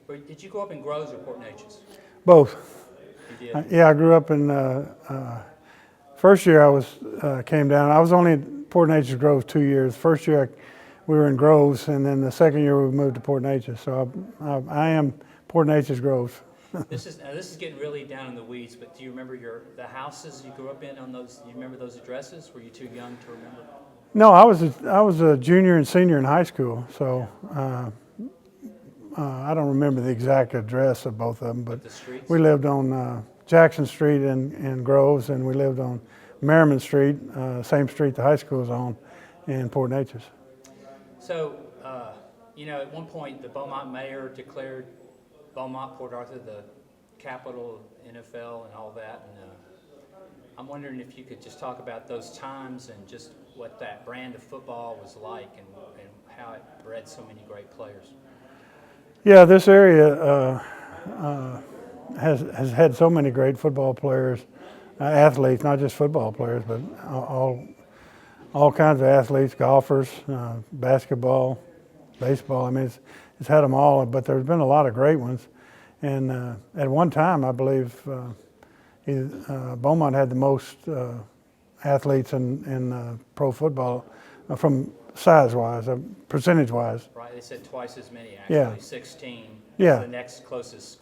Did you grow up in Groves or Port Neches? Both. You did? Yeah, I grew up in, first year I was, came down. I was only in Port Neches Groves 2 years. First year we were in Groves, and then the second year we moved to Port Neches. So I am Port Neches Groves. This is getting really down in the weeds, but do you remember the houses you grew up in on those? Do you remember those addresses? Were you too young to remember? No, I was a junior and senior in high school, so I don't remember the exact address of both of them, but The streets? we lived on Jackson Street in Groves, and we lived on Merriman Street, same street the high school is on, in Port Neches. So, at one point, the Beaumont mayor declared Beaumont, Port Arthur, the capital of NFL and all that. And I'm wondering if you could just talk about those times and just what that brand of football was like and how it bred so many great players. Yeah, this area has had so many great football players, athletes, not just football players, but all kinds of athletes, golfers, basketball, baseball. I mean, it's had them all, but there's been a lot of great ones. And at one time, I believe Beaumont had the most athletes in pro football from size-wise, percentage-wise. Right, they said twice as many actually. Yeah. 16. Yeah. The next closest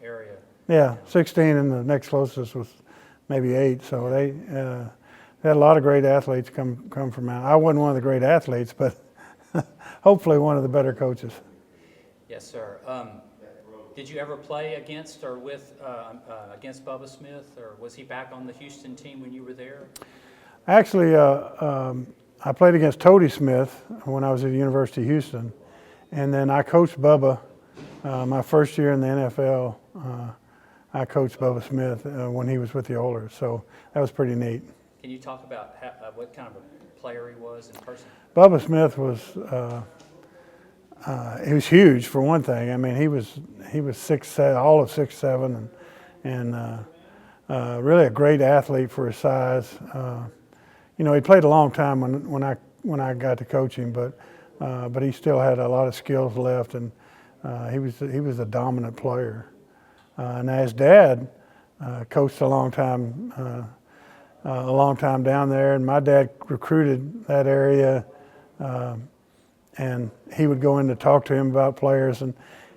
area. Yeah, 16, and the next closest was maybe 8. So they had a lot of great athletes come from out. I wasn't one of the great athletes, but hopefully one of the better coaches. Yes, sir. Did you ever play against or with against Bubba Smith, or was he back on the Houston team when you were there? Actually, I played against Toady Smith when I was at the University of Houston, and then I coached Bubba my first year in the NFL. I coached Bubba Smith when he was with the Oilers, so that was pretty neat. Can you talk about what kind of a player he was in person? Bubba Smith was he was huge for one thing. I mean, he was 6'7", all of 6'7", and really a great athlete for his size. He played a long time when I got to coach him, but he still had a lot of skills left, and he was a dominant player. And his dad coached a long time down there, and my dad recruited that area, and he would go in to talk to him about players, and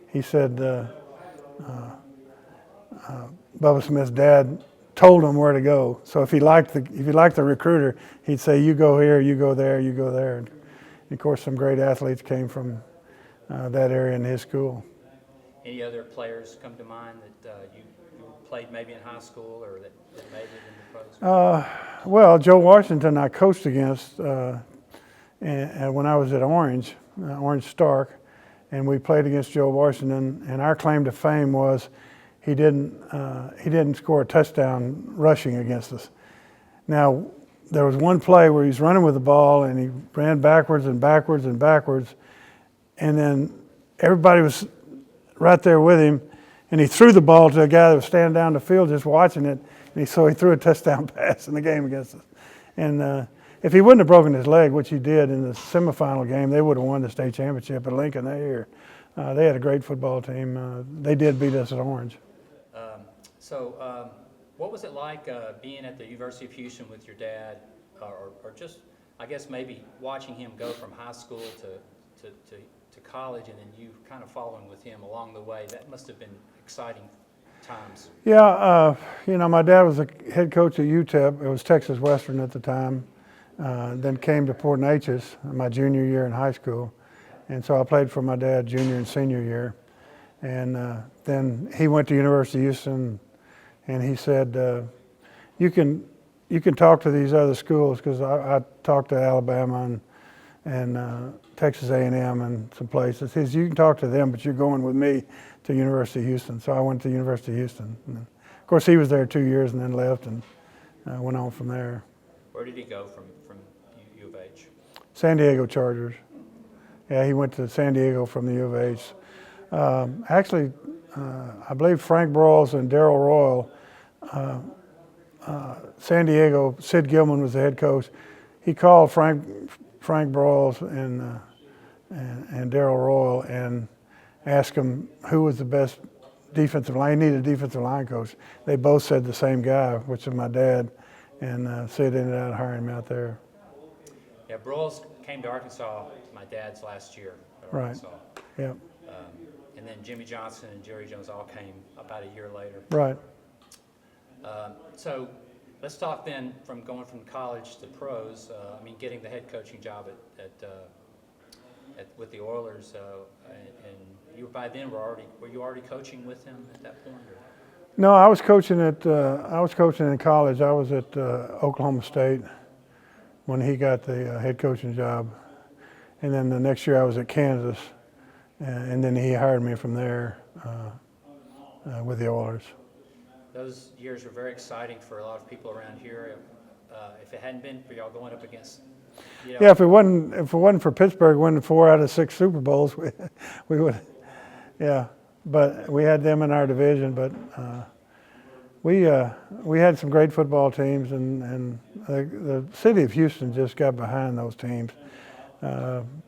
he said Bubba Smith's dad told him where to go. So if he liked the recruiter, he'd say, "You go here, you go there, you go there." And of course, some great athletes came from that area in his school. Any other players come to mind that you played maybe in high school or that made it in the pros? Well, Joe Washington I coached against when I was at Orange Stark, and we played against Joe Washington, and our claim to fame was he didn't score a touchdown rushing against us. Now, there was one play where he's running with the ball, and he ran backwards and backwards and backwards, and then everybody was right there with him, and he threw the ball to a guy that was standing down the field just watching it, and so he threw a touchdown pass in the game against us. And if he wouldn't have broken his leg, which he did in the semifinal game, they would have won the state championship at Lincoln that year. They had a great football team. They did beat us at Orange. So what was it like being at the University of Houston with your dad, or just, I guess, maybe watching him go from high school to college, and then you kind of following with him along the way? That must have been exciting times. Yeah, my dad was the head coach at UTEP. It was Texas Western at the time. Then came to Port Neches my junior year in high school. And so I played for my dad junior and senior year. And then he went to University of Houston, and he said, you can talk to these other schools, because I talked to Alabama and Texas A&M and some places. He says, you can talk to them, but you're going with me to University of Houston. So I went to University of Houston. And of course, he was there 2 years and then left and went on from there. Where did he go from U of H? San Diego Chargers. Yeah, he went to San Diego from the U of H. Actually, I believe Frank Broyles and Darrell Royal, San Diego, Sid Gilman was the head coach. He called Frank Broyles and Darrell Royal, and asked them who was the best defensive line. He needed a defensive line coach. They both said the same guy, which is my dad, and Sid ended up hiring me out there. Yeah, Broyles came to Arkansas, my dad's last year at Right. Arkansas. Yeah. And then Jimmy Johnson and Jerry Jones all came about a year later. Right. So let's talk then from going from college to pros. I mean, getting the head coaching job with the Oilers, and you by then were you already coaching with him at that point? Or? No, I was coaching in college. I was at Oklahoma State when he got the head coaching job, and then the next year I was at Kansas, and then he hired me from there with the Oilers. Those years were very exciting for a lot of people around here. If it hadn't been for y'all going up against, yeah, if it wasn't for Pittsburgh winning 4 out of 6 Super Bowls, we would, yeah. But we had them in our division. But we had some great football teams, and the city of Houston just got behind those teams,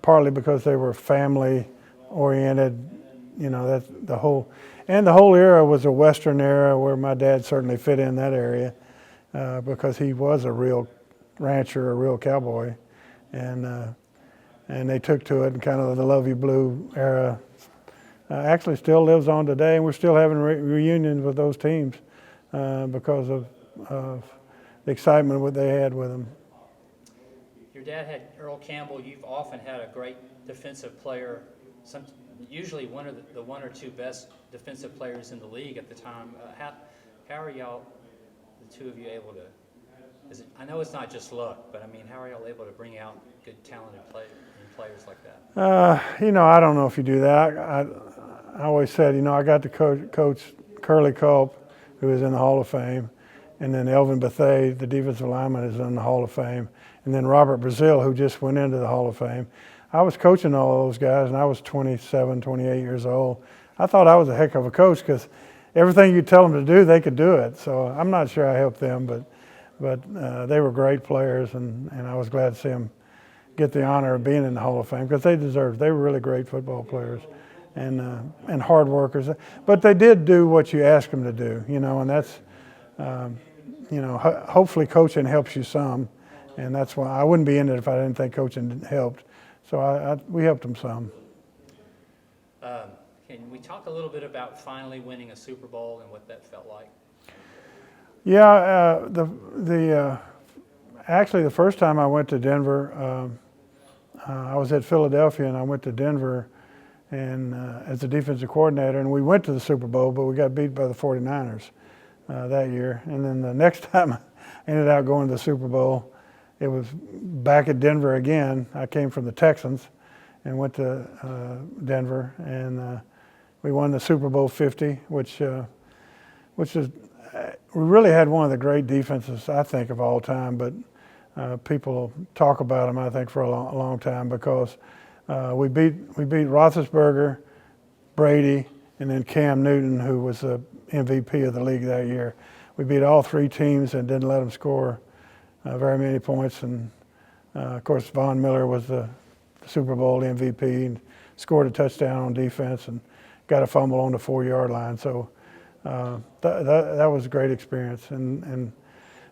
partly because they were family oriented. That's the whole era was a Western era where my dad certainly fit in that area because he was a real rancher, a real cowboy, and they took to it, and kind of the Lovey Blue era actually still lives on today, and we're still having reunions with those teams because of the excitement what they had with them. Your dad had Earl Campbell. You've often had a great defensive player. Usually one of the one or two best defensive players in the league at the time. How are y'all, the two of you, able to? I know it's not just luck, but I mean, how are y'all able to bring out good, talented players like that? I don't know if you do that. I always said, I got to coach Curly Culp, who is in the Hall of Fame, and then Elvin Bethea, the defensive lineman, is in the Hall of Fame, and then Robert Brazil, who just went into the Hall of Fame. I was coaching all those guys, and I was 27, 28 years old. I thought I was a heck of a coach because everything you tell them to do, they could do it. So I'm not sure I helped them, but they were great players, and I was glad to see them get the honor of being in the Hall of Fame because they deserved it. They were really great football players and hard workers. But they did do what you asked them to do, and that's, hopefully coaching helps you some, and that's why I wouldn't be in it if I didn't think coaching helped. So we helped them some. Can we talk a little bit about finally winning a Super Bowl and what that felt like? Yeah, actually the first time I went to Denver, I was at Philadelphia and I went to Denver and as a defensive coordinator, and we went to the Super Bowl, but we got beat by the 49ers that year. And then the next time I ended up going to the Super Bowl, it was back at Denver again. I came from the Texans and went to Denver, and we won the Super Bowl 50, which is we really had one of the great defenses, I think, of all time. But people talk about them, I think, for a long time because we beat Roethlisberger, Brady, and then Cam Newton, who was the MVP of the league that year. We beat all 3 teams and didn't let them score very many points. And of course, Von Miller was the Super Bowl MVP and scored a touchdown on defense and got a fumble on the 4-yard line. So that was a great experience. And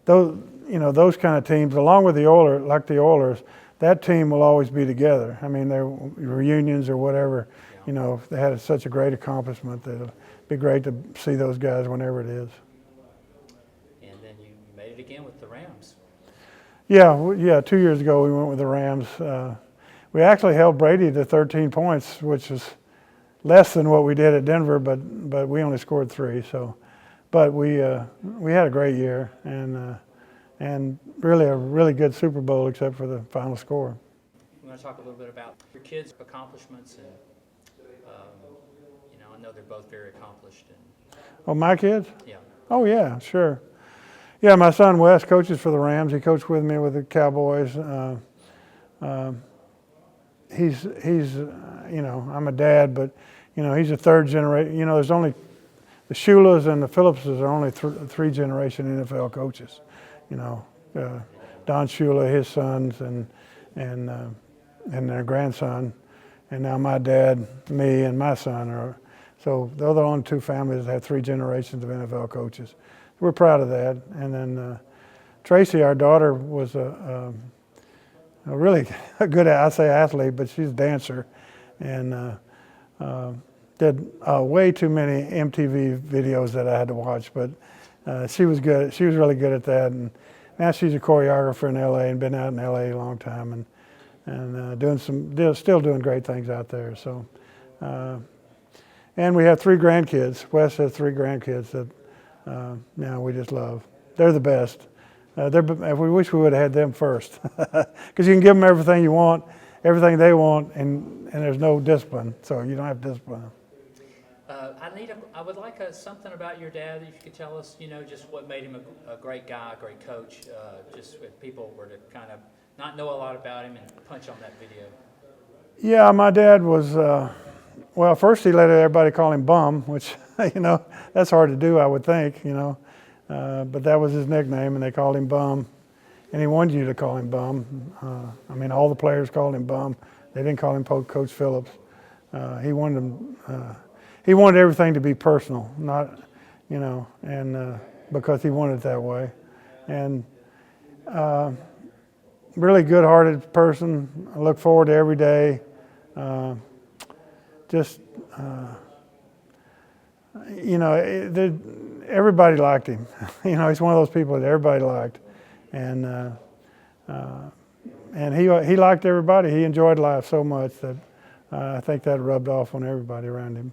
those kind of teams, along with the Oilers, that team will always be together. I mean, their reunions or whatever, they had such a great accomplishment that it'll be great to see those guys whenever it is. And then you made it again with the Rams. Yeah. 2 years ago we went with the Rams. We actually held Brady to 13 points, which is less than what we did at Denver, but we only scored 3. So, but we had a great year and really a really good Super Bowl, except for the final score. I'm going to talk a little bit about your kids' accomplishments, and I know they're both very accomplished. Oh, my kids? Yeah. Oh yeah, sure. Yeah, my son Wes coaches for the Rams. He coached with me with the Cowboys. He's I'm a dad, but he's a third generation. There's only the Shulas and the Phillipses are only 3 generation NFL coaches. Don Shula, his sons, and their grandson, and now my dad, me, and my son are. So they're the only two families that have 3 generations of NFL coaches. We're proud of that. And then Tracy, our daughter, was a really good, I say athlete, but she's a dancer, and did way too many MTV videos that I had to watch. But she was good. She was really good at that. And now she's a choreographer in LA and been out in LA a long time, and still doing great things out there. So. And we have 3 grandkids. Wes has 3 grandkids that now we just love. They're the best. We wish we would have had them first, because you can give them everything you want, everything they want, and there's no discipline. So you don't have discipline. I would like something about your dad. If you could tell us, just what made him a great guy, a great coach. Just if people were to kind of not know a lot about him and punch on that video. Yeah, my dad was. Well, first he let everybody call him Bum, which, that's hard to do, I would think, but that was his nickname, and they called him Bum, and he wanted you to call him Bum. All the players called him Bum. They didn't call him Coach Phillips. He wanted everything to be personal, not, and because he wanted it that way. And really good-hearted person. I look forward to every day. Everybody liked him. He's one of those people that everybody liked, and he liked everybody. He enjoyed life so much that I think that rubbed off on everybody around him.